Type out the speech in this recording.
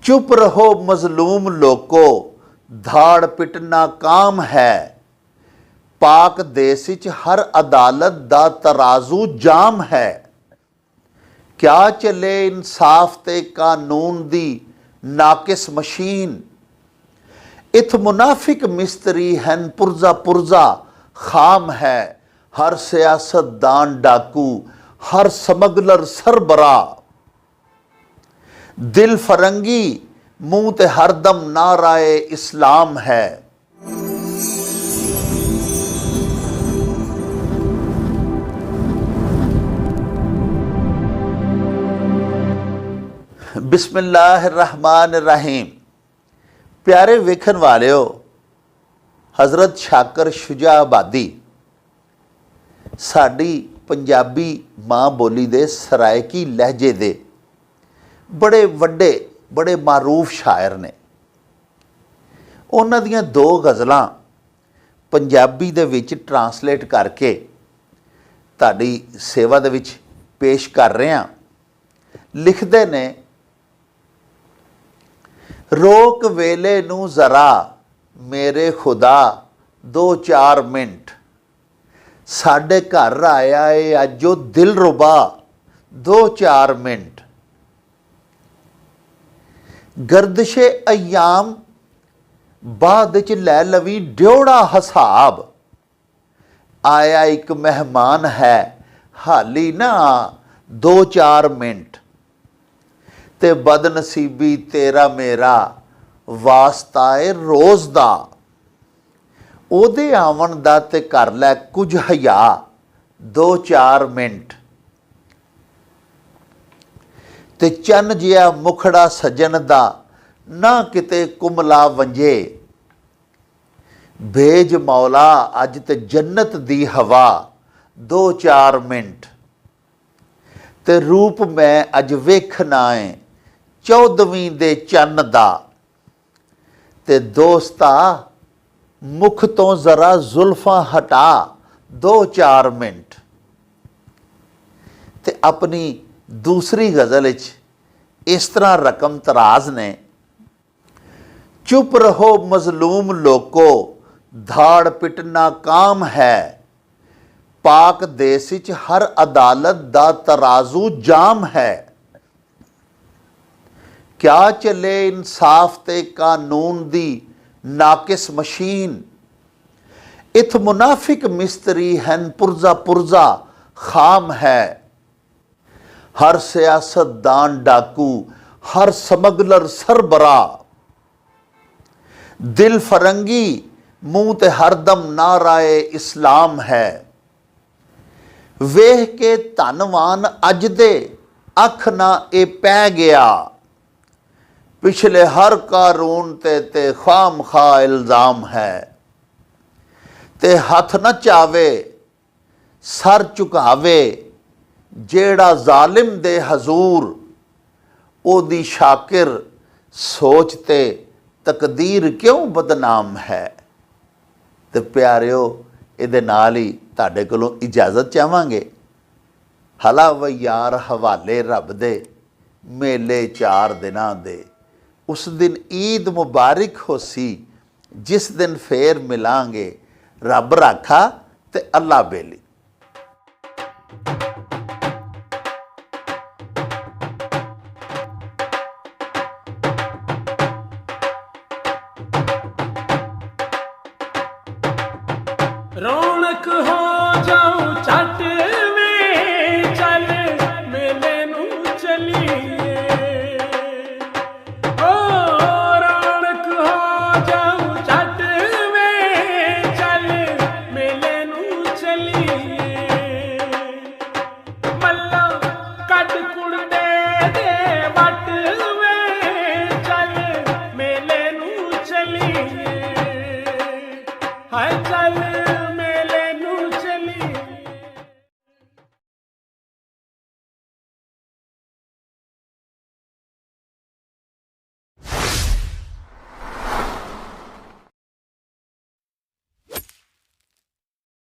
चुप रहो मजलूम लोको, धाड़ पिटना काम है। पाक देश विच हर अदालत दा तराजू जाम है। क्या चले इंसाफ ते कानून दी नाकिस मशीन। इत मुनाफिक मिस्त्री हैं पुरजा पुरजा खाम है। हर सियासतदान डाकू, हर समगलर सरबरा। दिल फरंगी मुंह ते हरदम नाराए इस्लाम है। बिस्मिल्लाहिर्रहमानिर्रहीम। प्यारे वेखन वालिओ, हज़रत शाकर शुजाआबादी साडी पंजाबी माँ बोली दे सरायकी लहजे दे बड़े वड्डे बड़े मारूफ शायर ने। उन्हां दियां दो गज़लां पंजाबी दे विच ट्रांसलेट करके तुहाडी सेवा दे विच पेश कर रहे हां। लिखदे ने, रोक वेले नूं ज़रा मेरे खुदा दो चार मिनट। साडे घर आया है अज ओ दिल रुबा दो चार मिनट। गर्दिशे अयाम बाद च लै लवी ड्योड़ा हसाब। आया एक मेहमान है हाली ना दो चार मिनट। ते बदनसीबी तेरा मेरा वास्ता है रोज़ दा। ओदे आवन दा ते कर लै कुछ हया दो चार मिनट। ते चन जिया मुखड़ा सजन दा ना किते कुमला वंजे। भेज मौला अज ते जन्नत दी हवा दो चार मिनट। ते रूप मैं अज वेखना है चौदहवीं दे चन्न दा। ते दोस्ता मुख तो जरा जुल्फां हटा दो चार मिनट। ते अपनी दूसरी गज़ल इस तरह रकम तराज ने, चुप रहो मजलूम लोको, धाड़ पिटना काम है। पाक देश विच हर अदालत दा तराजू जाम है। क्या चले इंसाफ ते कानून दी नाकिस मशीन। इत मुनाफिक मिस्त्री हैं पुरजा पुरजा खाम है। हर सियासतदान डाकू, हर समगलर सरबरा। दिल फरंगी मुंह ते हरदम नाराए इस्लाम है। वेख के धनवान अज दे अख ना ए पै गया। पिछले हर कानून ते खाम खा इल्ज़ाम है। ते हथ न चावे सर झुकावे जेड़ा जालिम दे हजूर। ओदी शाकिर सोचते तकदीर क्यों बदनाम है। ते प्यारिओ, इहदे नाल ही तुहाडे कोलों इजाज़त चाहांगे। हला व यार हवाले रब दे मेले चार दिनां दे। उस दिन ईद मुबारक होसी जिस दिन फेर मिलांगे। रब राखा ते अल्लाह बेली। रौनक हो जाऊं चट में चल मेले नू चलिए। ओ रौनक हो जाऊं चट में चल मेले नू चलिए। मल्ला